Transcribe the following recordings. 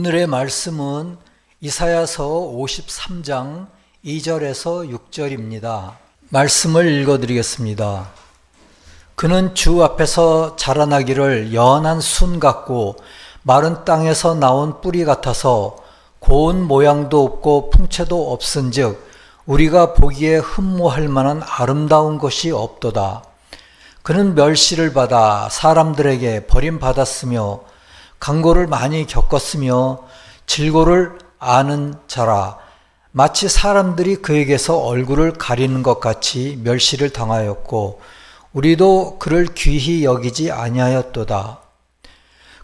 오늘의 말씀은 이사야서 53장 2절에서 6절입니다. 말씀을 읽어드리겠습니다. 그는 주 앞에서 자라나기를 연한 순 같고 마른 땅에서 나온 뿌리 같아서 고운 모양도 없고 풍채도 없은즉 우리가 보기에 흠모할 만한 아름다운 것이 없도다. 그는 멸시를 받아 사람들에게 버림받았으며 강고를 많이 겪었으며 질고를 아는 자라. 마치 사람들이 그에게서 얼굴을 가리는 것 같이 멸시를 당하였고 우리도 그를 귀히 여기지 아니하였도다.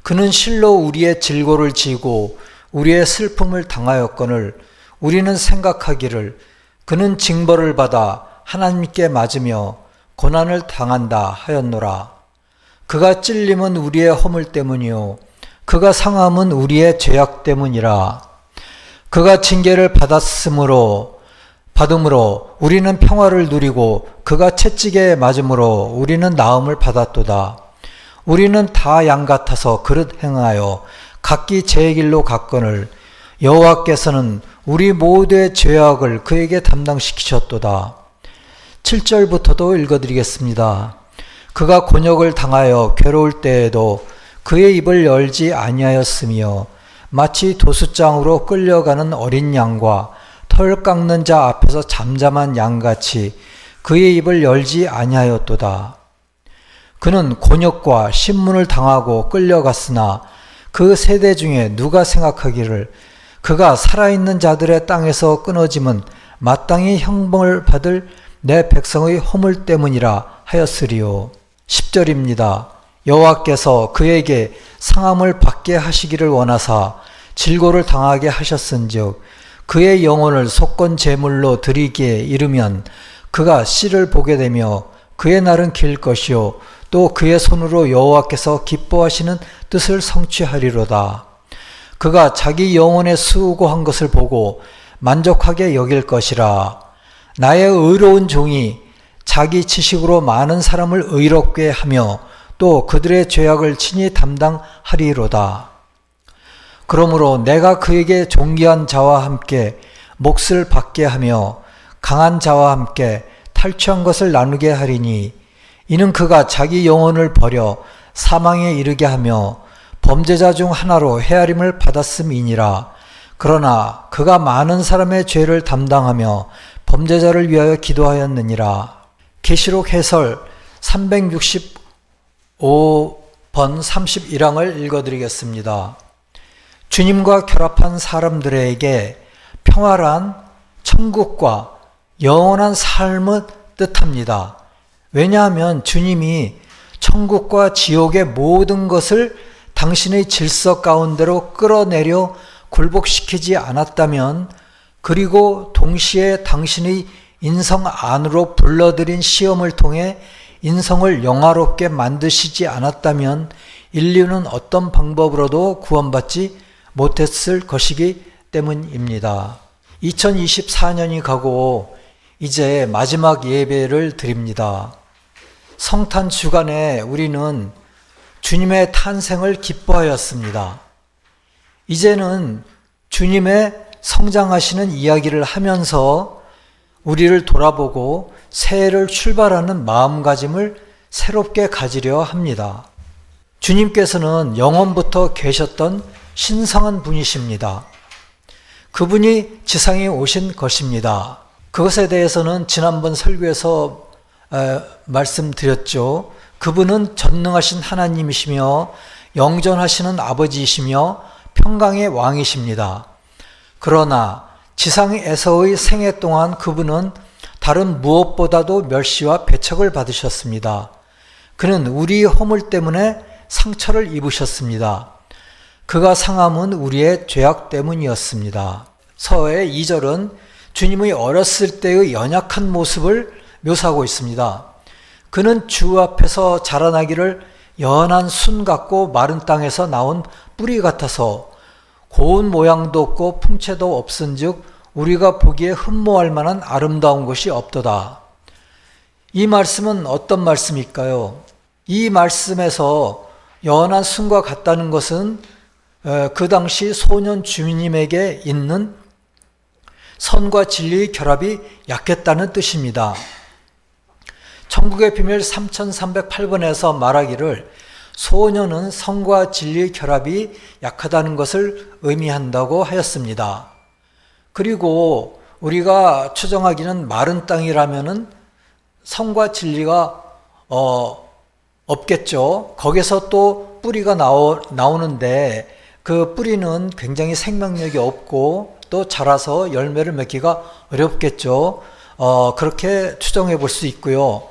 그는 실로 우리의 질고를 지고 우리의 슬픔을 당하였거늘 우리는 생각하기를 그는 징벌을 받아 하나님께 맞으며 고난을 당한다 하였노라. 그가 찔림은 우리의 허물 때문이요 그가 상함은 우리의 죄악 때문이라. 그가 징계를 받음으로 우리는 평화를 누리고 그가 채찍에 맞음으로 우리는 나음을 받았도다. 우리는 다 양 같아서 그릇 행하여 각기 제 길로 갔거늘 여호와께서는 우리 모두의 죄악을 그에게 담당시키셨도다. 7절부터도 읽어드리겠습니다. 그가 곤욕을 당하여 괴로울 때에도 그의 입을 열지 아니하였으며 마치 도수장으로 끌려가는 어린 양과 털 깎는 자 앞에서 잠잠한 양같이 그의 입을 열지 아니하였도다. 그는 곤욕과 신문을 당하고 끌려갔으나 그 세대 중에 누가 생각하기를 그가 살아있는 자들의 땅에서 끊어짐은 마땅히 형벌을 받을 내 백성의 허물 때문이라 하였으리요. 10절입니다. 여호와께서 그에게 상함을 받게 하시기를 원하사 질고를 당하게 하셨은즉 그의 영혼을 속건 제물로 드리기에 이르면 그가 씨를 보게 되며 그의 날은 길 것이요 또 그의 손으로 여호와께서 기뻐하시는 뜻을 성취하리로다. 그가 자기 영혼에 수고한 것을 보고 만족하게 여길 것이라. 나의 의로운 종이 자기 지식으로 많은 사람을 의롭게 하며 또 그들의 죄악을 친히 담당하리로다. 그러므로 내가 그에게 존귀한 자와 함께 몫을 받게 하며 강한 자와 함께 탈취한 것을 나누게 하리니 이는 그가 자기 영혼을 버려 사망에 이르게 하며 범죄자 중 하나로 헤아림을 받았음이니라. 그러나 그가 많은 사람의 죄를 담당하며 범죄자를 위하여 기도하였느니라. 계시록 해설 365번 31항을 읽어드리겠습니다. 주님과 결합한 사람들에게 평화란 천국과 영원한 삶을 뜻합니다. 왜냐하면 주님이 천국과 지옥의 모든 것을 당신의 질서 가운데로 끌어내려 굴복시키지 않았다면, 그리고 동시에 당신의 인성 안으로 불러들인 시험을 통해 인성을 영화롭게 만드시지 않았다면 인류는 어떤 방법으로도 구원받지 못했을 것이기 때문입니다. 2024년이 가고 이제 마지막 예배를 드립니다. 성탄 주간에 우리는 주님의 탄생을 기뻐하였습니다. 이제는 주님의 성장하시는 이야기를 하면서 우리를 돌아보고 새해를 출발하는 마음가짐을 새롭게 가지려 합니다. 주님께서는 영원부터 계셨던 신성한 분이십니다. 그분이 지상에 오신 것입니다. 그것에 대해서는 지난번 설교에서 말씀드렸죠. 그분은 전능하신 하나님이시며 영존하시는 아버지이시며 평강의 왕이십니다. 그러나 지상에서의 생애 동안 그분은 다른 무엇보다도 멸시와 배척을 받으셨습니다. 그는 우리의 허물 때문에 상처를 입으셨습니다. 그가 상함은 우리의 죄악 때문이었습니다. 서의 2절은 주님의 어렸을 때의 연약한 모습을 묘사하고 있습니다. 그는 주 앞에서 자라나기를 연한 순 같고 마른 땅에서 나온 뿌리 같아서 고운 모양도 없고 풍채도 없은즉 우리가 보기에 흠모할 만한 아름다운 것이 없도다. 이 말씀은 어떤 말씀일까요? 이 말씀에서 연한 순과 같다는 것은 그 당시 소년 주님에게 있는 선과 진리의 결합이 약했다는 뜻입니다. 천국의 비밀 3308번에서 말하기를 소년은 선과 진리의 결합이 약하다는 것을 의미한다고 하였습니다. 그리고 우리가 추정하기는 마른 땅이라면은 선과 진리가 없겠죠. 거기서 또 뿌리가 나오는데 그 뿌리는 굉장히 생명력이 없고 또 자라서 열매를 맺기가 어렵겠죠. 그렇게 추정해 볼 수 있고요.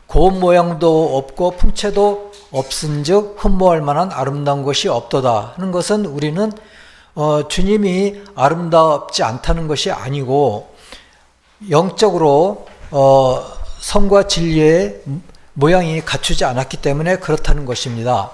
고운 모양도 없고 풍채도 없은즉 흠모할 만한 아름다운 것이 없도다 하는 것은 우리는 주님이 아름답지 않다는 것이 아니고 영적으로 선과 진리의 모양이 갖추지 않았기 때문에 그렇다는 것입니다.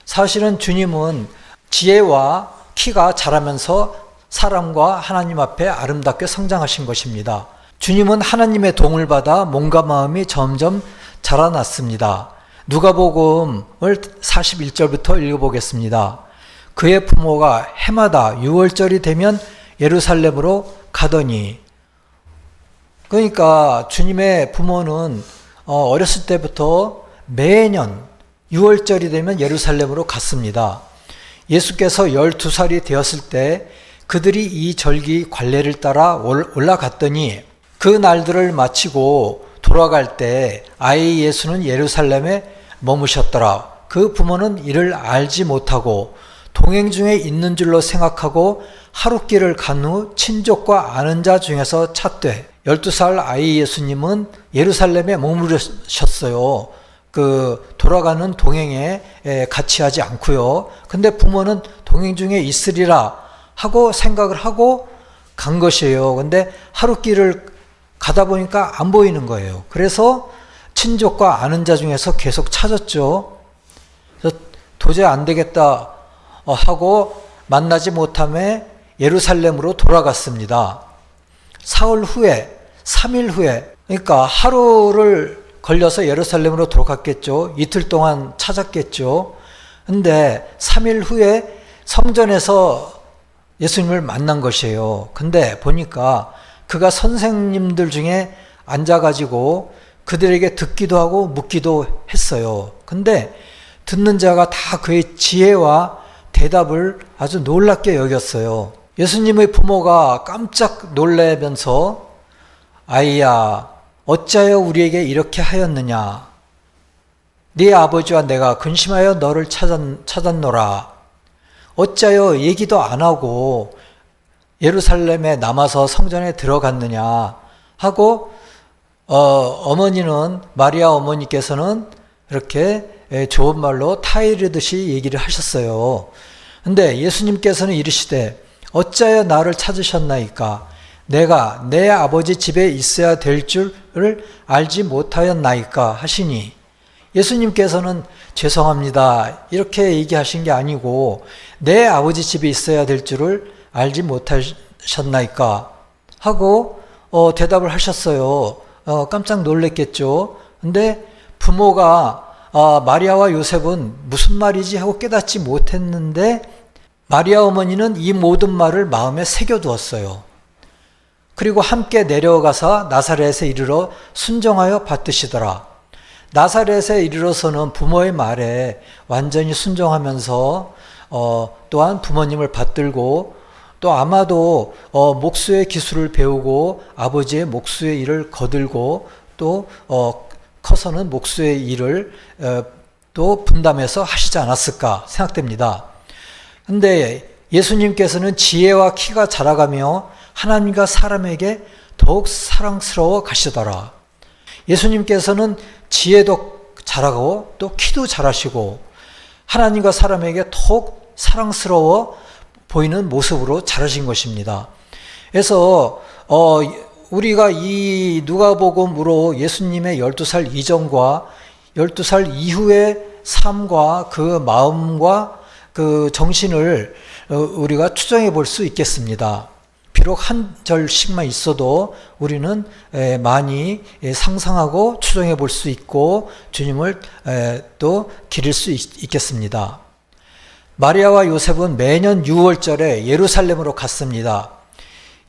사실은 주님은 지혜와 키가 자라면서 사람과 하나님 앞에 아름답게 성장하신 것입니다. 주님은 하나님의 도움을 받아 몸과 마음이 점점 자라났습니다. 누가복음을 41절부터 읽어보겠습니다. 그의 부모가 해마다 6월절이 되면 예루살렘으로 가더니, 그러니까 주님의 부모는 어렸을 때부터 매년 6월절이 되면 예루살렘으로 갔습니다. 예수께서 12살이 되었을 때 그들이 이 절기 관례를 따라 올라갔더니 그 날들을 마치고 돌아갈 때 아이 예수는 예루살렘에 머무셨더라. 그 부모는 이를 알지 못하고 동행 중에 있는 줄로 생각하고 하룻길을 간 후 친족과 아는 자 중에서 찾되 12살 아이 예수님은 예루살렘에 머무르셨어요. 그 돌아가는 동행에 같이 하지 않고요. 근데 부모는 동행 중에 있으리라 하고 생각을 하고 간 것이에요. 근데 하룻길을 가다 보니까 안 보이는 거예요. 그래서 친족과 아는 자 중에서 계속 찾았죠. 그래서 도저히 안 되겠다 하고 만나지 못함에 예루살렘으로 돌아갔습니다. 사흘 후에, 3일 후에, 그러니까 하루를 걸려서 예루살렘으로 돌아갔겠죠. 이틀 동안 찾았겠죠. 근데 3일 후에 성전에서 예수님을 만난 것이에요. 근데 보니까 그가 선생님들 중에 앉아가지고 그들에게 듣기도 하고 묻기도 했어요. 근데 듣는 자가 다 그의 지혜와 대답을 아주 놀랍게 여겼어요. 예수님의 부모가 깜짝 놀라면서 아이야, 어찌하여 우리에게 이렇게 하였느냐? 네 아버지와 내가 근심하여 너를 찾았노라. 어찌하여 얘기도 안 하고 예루살렘에 남아서 성전에 들어갔느냐 하고 어머니는 마리아 어머니께서는 이렇게 좋은 말로 타이르듯이 얘기를 하셨어요. 근데 예수님께서는 이르시되 어찌하여 나를 찾으셨나이까? 내가 내 아버지 집에 있어야 될 줄을 알지 못하였나이까 하시니 예수님께서는 죄송합니다 이렇게 얘기하신 게 아니고 내 아버지 집에 있어야 될 줄을 알지 못하셨나이까 하고 대답을 하셨어요. 깜짝 놀랬겠죠. 근데 부모가 마리아와 요셉은 무슨 말이지 하고 깨닫지 못했는데 마리아 어머니는 이 모든 말을 마음에 새겨두었어요. 그리고 함께 내려가서 나사렛에 이르러 순종하여 받드시더라. 나사렛에 이르러서는 부모의 말에 완전히 순종하면서 또한 부모님을 받들고 또 아마도 목수의 기술을 배우고 아버지의 목수의 일을 거들고 또 커서는 목수의 일을 또 분담해서 하시지 않았을까 생각됩니다. 근데 예수님께서는 지혜와 키가 자라가며 하나님과 사람에게 더욱 사랑스러워 가시더라. 예수님께서는 지혜도 자라고 또 키도 자라시고 하나님과 사람에게 더욱 사랑스러워 보이는 모습으로 자라신 것입니다. 그래서 우리가 이 누가복음으로 예수님의 12살 이전과 12살 이후의 삶과 그 마음과 그 정신을 우리가 추정해 볼 수 있겠습니다. 비록 한 절씩만 있어도 우리는 많이 상상하고 추정해 볼 수 있고 주님을 또 기릴 수 있겠습니다. 마리아와 요셉은 매년 6월절에 예루살렘으로 갔습니다.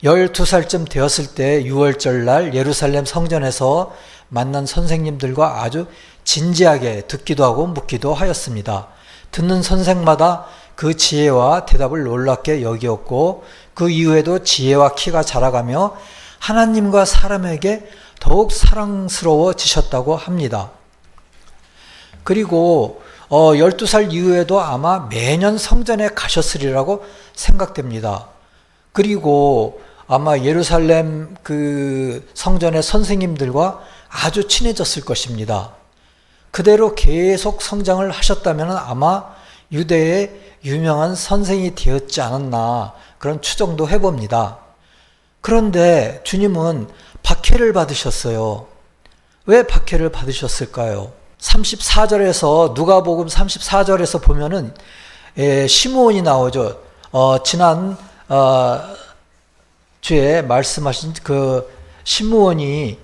12살쯤 되었을 때 6월절 날 예루살렘 성전에서 만난 선생님들과 아주 진지하게 듣기도 하고 묻기도 하였습니다. 듣는 선생마다 그 지혜와 대답을 놀랍게 여기었고 그 이후에도 지혜와 키가 자라가며 하나님과 사람에게 더욱 사랑스러워지셨다고 합니다. 그리고 12살 이후에도 아마 매년 성전에 가셨으리라고 생각됩니다. 그리고 아마 예루살렘 그 성전의 선생님들과 아주 친해졌을 것입니다. 그대로 계속 성장을 하셨다면 아마 유대의 유명한 선생이 되었지 않았나 그런 추정도 해봅니다. 그런데 주님은 박해를 받으셨어요. 왜 박해를 받으셨을까요? 34절에서 누가복음 34절에서 보면은 시므온이 나오죠. 지난 주에 말씀하신 그 시므온이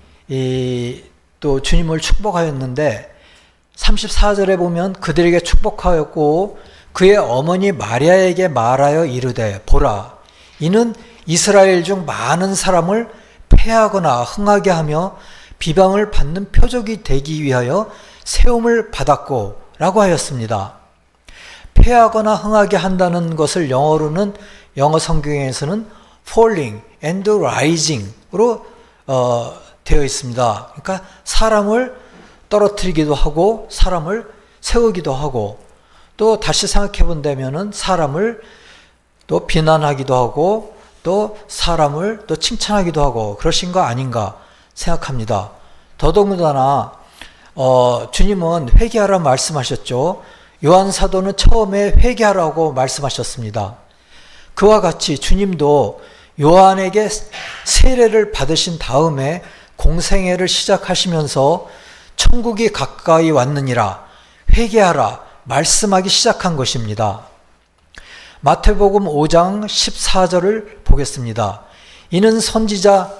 또 주님을 축복하였는데 34절에 보면 그들에게 축복하였고 그의 어머니 마리아에게 말하여 이르되 보라 이는 이스라엘 중 많은 사람을 패하거나 흥하게 하며 비방을 받는 표적이 되기 위하여 세움을 받았고 라고 하였습니다. 패하거나 흥하게 한다는 것을 영어로는 영어 성경에서는 falling and rising으로 되어 있습니다. 그러니까 사람을 떨어뜨리기도 하고 사람을 세우기도 하고 또 다시 생각해 본다면은 사람을 또 비난하기도 하고 또 사람을 또 칭찬하기도 하고 그러신 거 아닌가 생각합니다. 더더군다나 주님은 회개하라 말씀하셨죠. 요한 사도는 처음에 회개하라고 말씀하셨습니다. 그와 같이 주님도 요한에게 세례를 받으신 다음에 공생애를 시작하시면서 천국이 가까이 왔느니라 회개하라 말씀하기 시작한 것입니다. 마태복음 5장 14절을 보겠습니다. 이는 선지자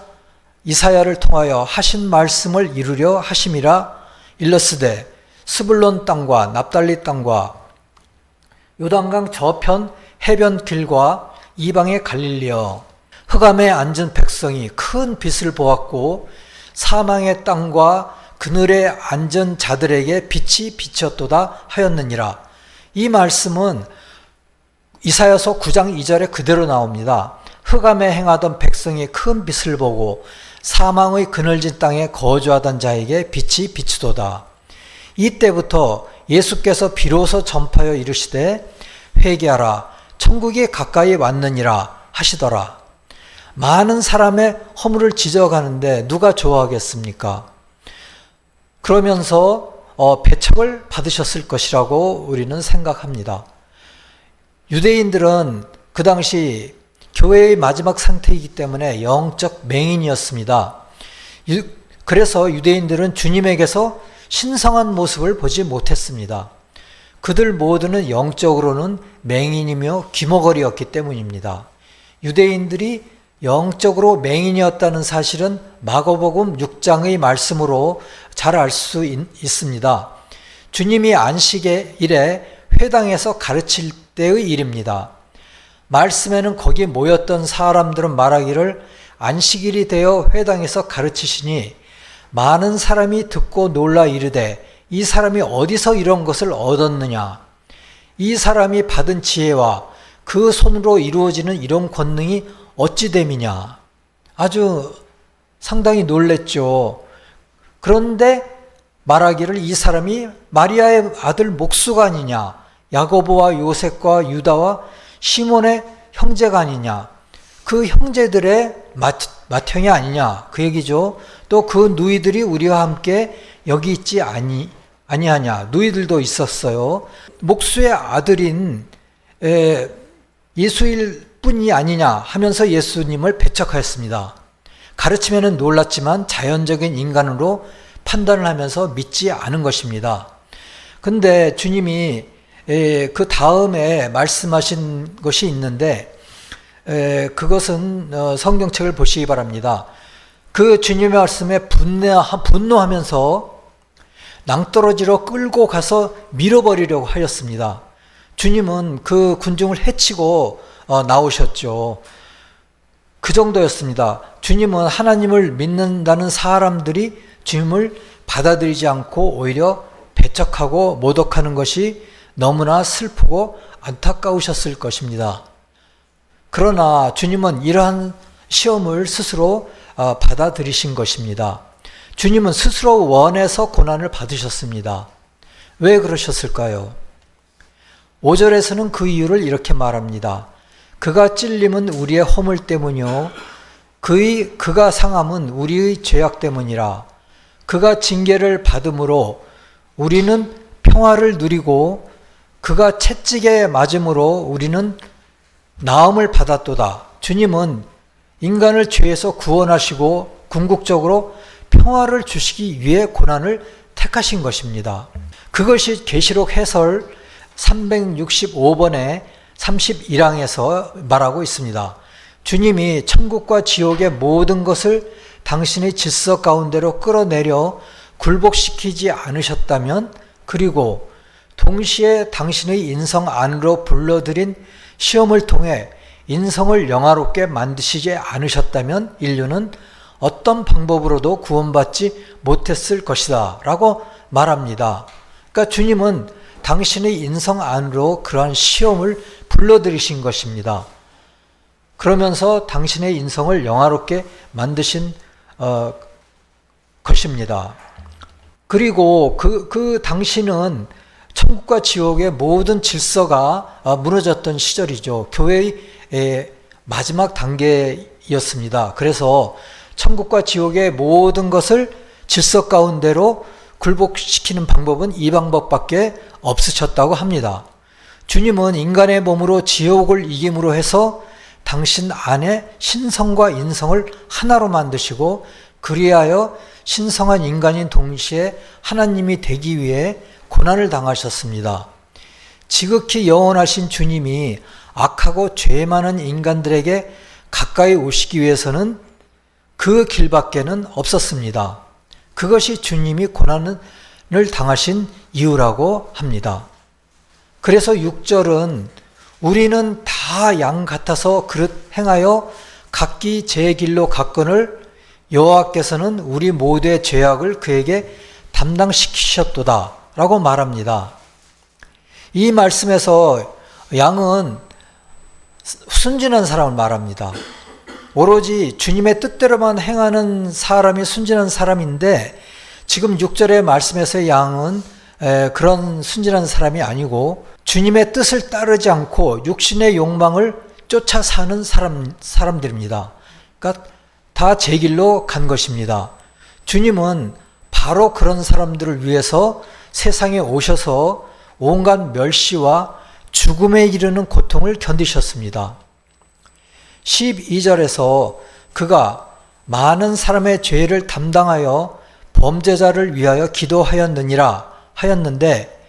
이사야를 통하여 하신 말씀을 이루려 하심이라 일러스되 스불론 땅과 납달리 땅과 요단강 저편 해변 길과 이방의 갈릴리여 흑암에 앉은 백성이 큰 빛을 보았고 사망의 땅과 그늘에 앉은 자들에게 빛이 비쳤도다 하였느니라. 이 말씀은 이사야서 9장 2절에 그대로 나옵니다. 흑암에 행하던 백성이 큰 빛을 보고 사망의 그늘진 땅에 거주하던 자에게 빛이 비추도다. 이때부터 예수께서 비로소 전파하여 이르시되 회개하라 천국이 가까이 왔느니라 하시더라. 많은 사람의 허물을 지적하는데 누가 좋아하겠습니까? 그러면서 배척을 받으셨을 것이라고 우리는 생각합니다. 유대인들은 그 당시 교회의 마지막 상태이기 때문에 영적 맹인이었습니다. 그래서 유대인들은 주님에게서 신성한 모습을 보지 못했습니다. 그들 모두는 영적으로는 맹인이며 귀머거리였기 때문입니다. 유대인들이 영적으로 맹인이었다는 사실은 마가복음 6장의 말씀으로 잘 알 수 있습니다. 주님이 안식의 일에 회당에서 가르칠 때의 일입니다. 말씀에는 거기 모였던 사람들은 말하기를 안식일이 되어 회당에서 가르치시니 많은 사람이 듣고 놀라 이르되 이 사람이 어디서 이런 것을 얻었느냐? 이 사람이 받은 지혜와 그 손으로 이루어지는 이런 권능이 어찌 됨이냐? 아주 상당히 놀랬죠. 그런데 말하기를 이 사람이 마리아의 아들 목수가 아니냐? 야고보와 요셉과 유다와 시몬의 형제가 아니냐? 그 형제들의 맏형이 아니냐? 그 얘기죠. 또 그 누이들이 우리와 함께 여기 있지 아니하냐? 누이들도 있었어요. 목수의 아들인 예수일 뿐이 아니냐 하면서 예수님을 배척하였습니다. 가르침에는 놀랐지만 자연적인 인간으로 판단을 하면서 믿지 않은 것입니다. 근데 주님이 그 다음에 말씀하신 것이 있는데 그것은 성경책을 보시기 바랍니다. 그 주님의 말씀에 분노하면서 낭떠러지로 끌고 가서 밀어버리려고 하였습니다. 주님은 그 군중을 해치고 나오셨죠. 그 정도였습니다. 주님은 하나님을 믿는다는 사람들이 주님을 받아들이지 않고 오히려 배척하고 모독하는 것이 너무나 슬프고 안타까우셨을 것입니다. 그러나 주님은 이러한 시험을 스스로 받아들이신 것입니다. 주님은 스스로 원해서 고난을 받으셨습니다. 왜 그러셨을까요? 5절에서는 그 이유를 이렇게 말합니다. 그가 찔림은 우리의 허물 때문이요 그가 상함은 우리의 죄악 때문이라. 그가 징계를 받음으로 우리는 평화를 누리고 그가 채찍에 맞음으로 우리는 나음을 받았도다. 주님은 인간을 죄에서 구원하시고 궁극적으로 평화를 주시기 위해 고난을 택하신 것입니다. 그것이 계시록 해설 365번에 31항에서 말하고 있습니다. 주님이 천국과 지옥의 모든 것을 당신의 질서 가운데로 끌어내려 굴복시키지 않으셨다면, 그리고 동시에 당신의 인성 안으로 불러들인 시험을 통해 인성을 영화롭게 만드시지 않으셨다면 인류는 어떤 방법으로도 구원받지 못했을 것이다 라고 말합니다. 그러니까 주님은 당신의 인성 안으로 그러한 시험을 불러들이신 것입니다. 그러면서 당신의 인성을 영화롭게 만드신 것입니다. 그리고 그 당시는 천국과 지옥의 모든 질서가 무너졌던 시절이죠. 교회의 마지막 단계였습니다. 그래서 천국과 지옥의 모든 것을 질서 가운데로 굴복시키는 방법은 이 방법밖에 없으셨다고 합니다. 주님은 인간의 몸으로 지옥을 이김으로 해서 당신 안에 신성과 인성을 하나로 만드시고, 그리하여 신성한 인간인 동시에 하나님이 되기 위해 고난을 당하셨습니다. 지극히 영원하신 주님이 악하고 죄 많은 인간들에게 가까이 오시기 위해서는 그 길밖에는 없었습니다. 그것이 주님이 고난을 당하신 이유라고 합니다. 그래서 6절은 우리는 다 양 같아서 그릇 행하여 각기 제 길로 갔거늘 여호와께서는 우리 모두의 죄악을 그에게 담당시키셨도다 라고 말합니다. 이 말씀에서 양은 순진한 사람을 말합니다. 오로지 주님의 뜻대로만 행하는 사람이 순진한 사람인데, 지금 6절의 말씀에서의 양은 그런 순진한 사람이 아니고 주님의 뜻을 따르지 않고 육신의 욕망을 쫓아 사는 사람들입니다. 그러니까 다 제 길로 간 것입니다. 주님은 바로 그런 사람들을 위해서 세상에 오셔서 온갖 멸시와 죽음에 이르는 고통을 견디셨습니다. 12절에서 그가 많은 사람의 죄를 담당하여 범죄자를 위하여 기도하였느니라 하였는데,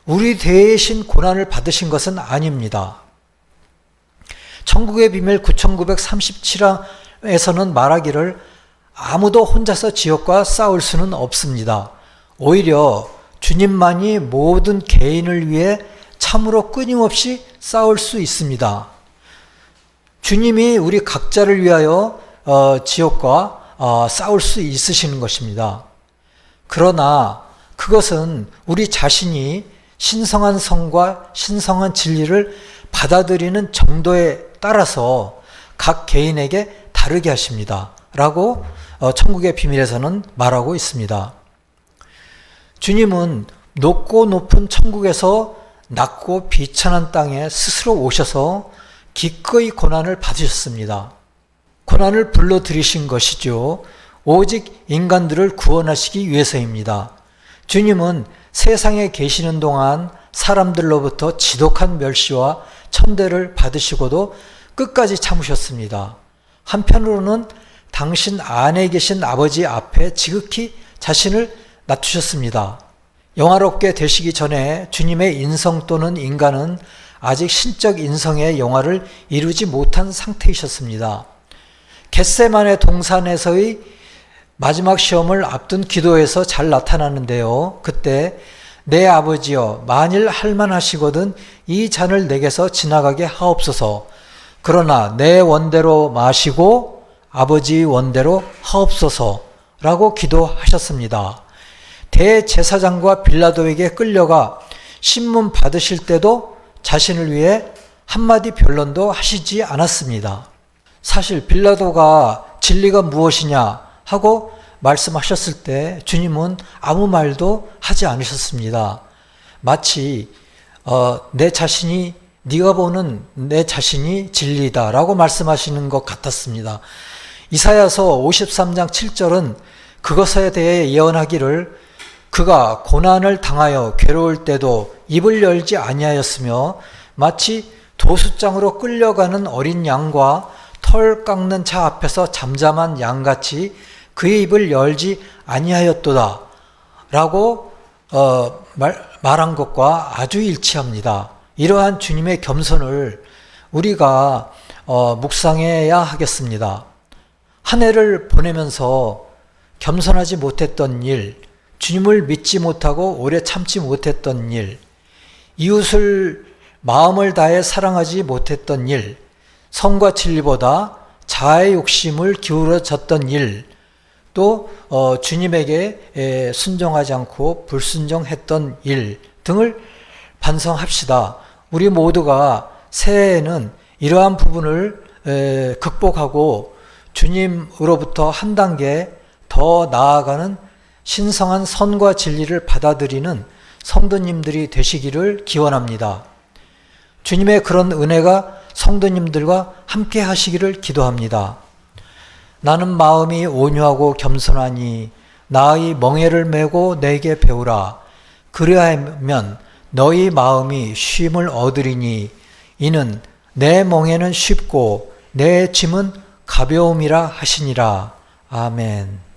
우리 대신 고난을 받으신 것은 아닙니다. 천국의 비밀 9937항에서는 말하기를 아무도 혼자서 지옥과 싸울 수는 없습니다. 오히려 주님만이 모든 개인을 위해 참으로 끊임없이 싸울 수 있습니다. 주님이 우리 각자를 위하여 지옥과 싸울 수 있으시는 것입니다. 그러나 그것은 우리 자신이 신성한 성과 신성한 진리를 받아들이는 정도에 따라서 각 개인에게 다르게 하십니다 라고 천국의 비밀에서는 말하고 있습니다. 주님은 높고 높은 천국에서 낮고 비천한 땅에 스스로 오셔서 기꺼이 고난을 받으셨습니다. 고난을 불러들이신 것이죠. 오직 인간들을 구원하시기 위해서입니다. 주님은 세상에 계시는 동안 사람들로부터 지독한 멸시와 천대를 받으시고도 끝까지 참으셨습니다. 한편으로는 당신 안에 계신 아버지 앞에 지극히 자신을 낮추셨습니다. 영화롭게 되시기 전에 주님의 인성 또는 인간은 아직 신적 인성의 영화를 이루지 못한 상태이셨습니다. 겟세마네 동산에서의 마지막 시험을 앞둔 기도에서 잘 나타나는데요. 그때 내 아버지여, 만일 할만하시거든 이 잔을 내게서 지나가게 하옵소서. 그러나 내 원대로 마시고 아버지 원대로 하옵소서 라고 기도하셨습니다. 대제사장과 빌라도에게 끌려가 신문 받으실 때도 자신을 위해 한마디 변론도 하시지 않았습니다. 사실 빌라도가 진리가 무엇이냐 하고 말씀하셨을 때 주님은 아무 말도 하지 않으셨습니다. 마치 내 자신이, 네가 보는 내 자신이 진리다라고 말씀하시는 것 같았습니다. 이사야서 53장 7절은 그것에 대해 예언하기를 그가 고난을 당하여 괴로울 때도 입을 열지 아니하였으며 마치 도수장으로 끌려가는 어린 양과 털 깎는 차 앞에서 잠잠한 양같이 그의 입을 열지 아니하였도다 라고 말한 것과 아주 일치합니다. 이러한 주님의 겸손을 우리가 묵상해야 하겠습니다. 한 해를 보내면서 겸손하지 못했던 일, 주님을 믿지 못하고 오래 참지 못했던 일, 이웃을 마음을 다해 사랑하지 못했던 일, 성과 진리보다 자아의 욕심을 기울어졌던 일, 또 주님에게 순종하지 않고 불순종했던 일 등을 반성합시다. 우리 모두가 새해에는 이러한 부분을 극복하고 주님으로부터 한 단계 더 나아가는 신성한 선과 진리를 받아들이는 성도님들이 되시기를 기원합니다. 주님의 그런 은혜가 성도님들과 함께 하시기를 기도합니다. 나는 마음이 온유하고 겸손하니 나의 멍에를 메고 내게 배우라. 그리하면 너희 마음이 쉼을 얻으리니 이는 내 멍에는 쉽고 내 짐은 가벼움이라 하시니라. 아멘.